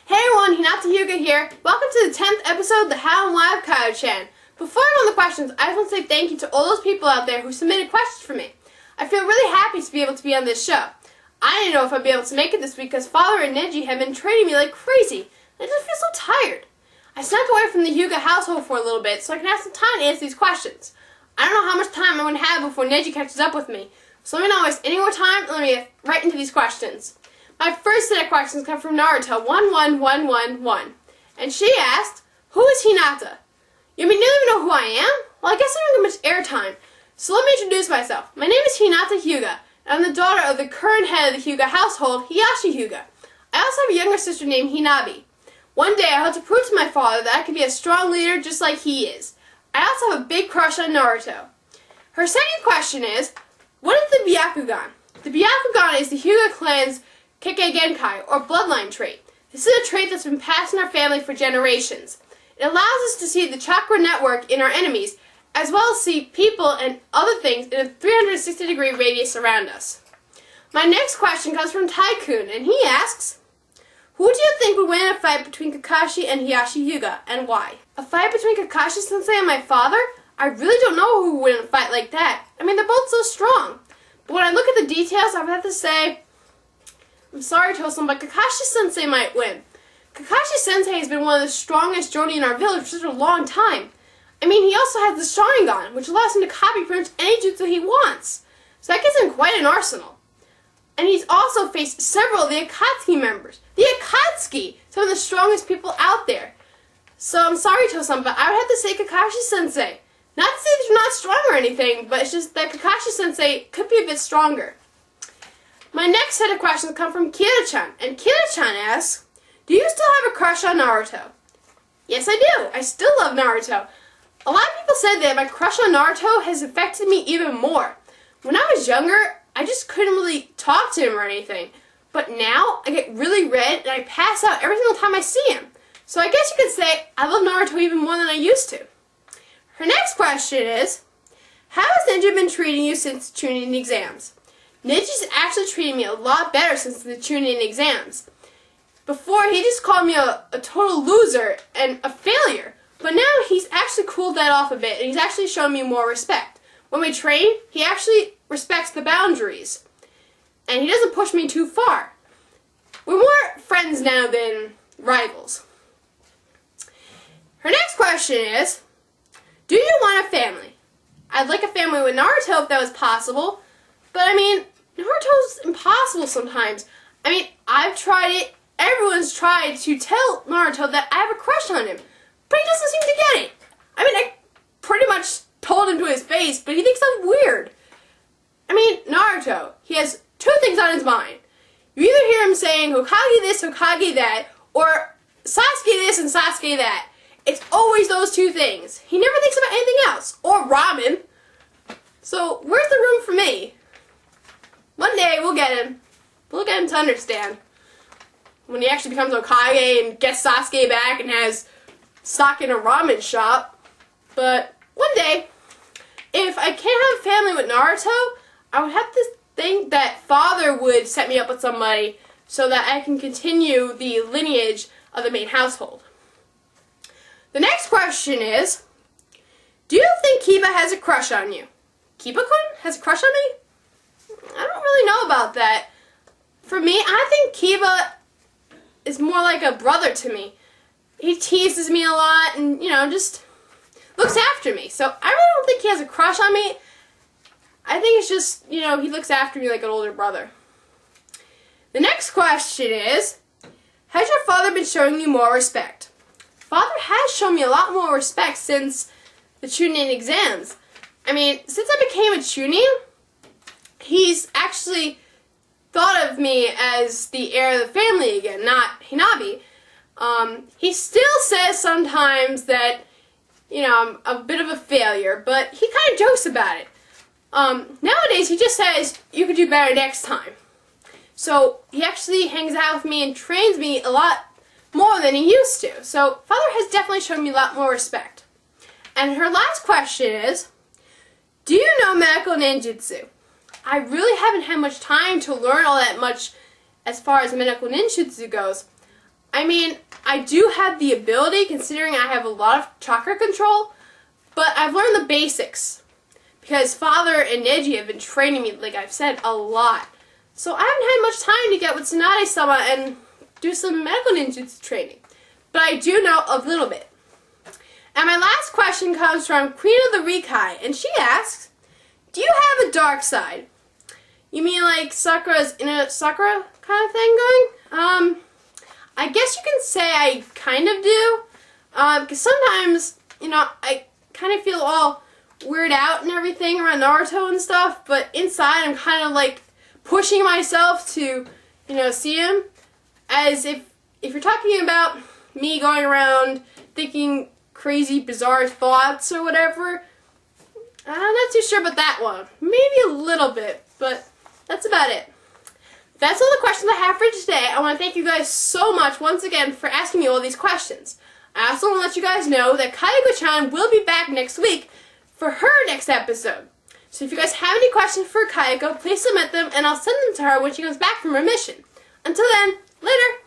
Hey everyone, Hinata Hyuuga here. Welcome to the 10th episode of the How and Why of Kio-chan. Before I go on the questions, I just want to say thank you to all those people out there who submitted questions for me. I feel really happy to be able to be on this show. I didn't know if I'd be able to make it this week because Father and Neji have been training me like crazy. I just feel so tired. I snuck away from the Hyuuga household for a little bit so I can have some time to answer these questions. I don't know how much time I'm going to have before Neji catches up with me, so let me not waste any more time and let me get right into these questions. My first set of questions come from Naruto 11111, and she asked, "Who is Hinata?" You may not even know who I am? Well, I guess I don't get much airtime, so let me introduce myself. My name is Hinata Hyuuga, and I'm the daughter of the current head of the Hyuuga household, Hayashi Hyuuga. I also have a younger sister named Hinabi. One day I hope to prove to my father that I can be a strong leader just like he is. I also have a big crush on Naruto. Her second question is, what is the Byakugan? The Byakugan is the Hyuuga clan's Genkai, or bloodline trait. This is a trait that's been passed in our family for generations. It allows us to see the chakra network in our enemies, as well as see people and other things in a 360-degree radius around us. My next question comes from Tycoon, and he asks, who do you think would win a fight between Kakashi and Hayashi Hyuuga, and why? A fight between Kakashi-sensei and my father? I really don't know who would win a fight like that. I mean, they're both so strong. But when I look at the details, I would have to say, I'm sorry, Tosan, but Kakashi-sensei might win. Kakashi-sensei has been one of the strongest jonin in our village for such a long time. I mean, he also has the Sharingan, which allows him to copy pretty much any jutsu he wants. So that gives him quite an arsenal. And he's also faced several of the Akatsuki members. The Akatsuki! Some of the strongest people out there. So I'm sorry, Tosan, but I would have to say Kakashi-sensei. Not to say that you're not strong or anything, but it's just that Kakashi-sensei could be a bit stronger. My next set of questions come from Kio-chan, and Kio-chan asks, do you still have a crush on Naruto? Yes, I do. I still love Naruto. A lot of people said that my crush on Naruto has affected me even more. When I was younger, I just couldn't really talk to him or anything. But now, I get really red and I pass out every single time I see him. So I guess you could say I love Naruto even more than I used to. Her next question is, how has Neji been treating you since the chunnin exams? Neji's actually treating me a lot better since the chunnin exams. Before, he just called me a total loser and a failure. But now he's actually cooled that off a bit, and he's actually shown me more respect. When we train, he actually respects the boundaries. And he doesn't push me too far. We're more friends now than rivals. Her next question is, do you want a family? I'd like a family with Naruto if that was possible. But I mean, Naruto's impossible sometimes. I mean, I've tried it. Everyone's tried to tell Naruto that I have a crush on him. But he doesn't seem to get it. I mean, I pretty much told him to his face, but he thinks I'm weird. I mean, Naruto, he has two things on his mind. You either hear him saying Hokage this, Hokage that, or Sasuke this and Sasuke that. It's always those two things. He never thinks about anything else. Or ramen. So, where's the room for me? One day, we'll get him. We'll get him to understand. When he actually becomes Hokage and gets Sasuke back and has stock in a ramen shop. But one day, if I can't have a family with Naruto, I would have to think that Father would set me up with somebody so that I can continue the lineage of the main household. The next question is, do you think Kiba has a crush on you? Kiba-kun has a crush on me? I don't really know about that. For me, I think Kiba is more like a brother to me. He teases me a lot and, just looks after me. So I really don't think he has a crush on me. I think it's just, he looks after me like an older brother. The next question is, has your father been showing you more respect? Father has shown me a lot more respect since the chunnin exams. I mean, since I became a chunnin, he's actually thought of me as the heir of the family again, not Hinabi. He still says sometimes that, I'm a bit of a failure, but he kind of jokes about it. Nowadays, he just says, you could do better next time. So, he actually hangs out with me and trains me a lot more than he used to. So, Father has definitely shown me a lot more respect. And her last question is, do you know medical ninjutsu? I really haven't had much time to learn all that much as far as medical ninjutsu goes. I mean, I do have the ability, considering I have a lot of chakra control, but I've learned the basics. Because Father and Neji have been training me, like I've said, a lot. So I haven't had much time to get with Tsunade-sama and do some medical ninjutsu training. But I do know a little bit. And my last question comes from Queen of the Rikai, and she asks, do you have a dark side? You mean like Sakura's in a Sakura kind of thing going? I guess you can say I kind of do. Because sometimes, you know, I kind of feel all weird out and everything around Naruto and stuff, but inside I'm kind of like pushing myself to, you know, see him. As if you're talking about me going around thinking crazy, bizarre thoughts or whatever, I'm not too sure about that one. Maybe a little bit, but that's about it. That's all the questions I have for today. I want to thank you guys so much once again for asking me all these questions. I also want to let you guys know that Kayako-chan will be back next week for her next episode. So if you guys have any questions for Kayako, please submit them and I'll send them to her when she comes back from her mission. Until then, later!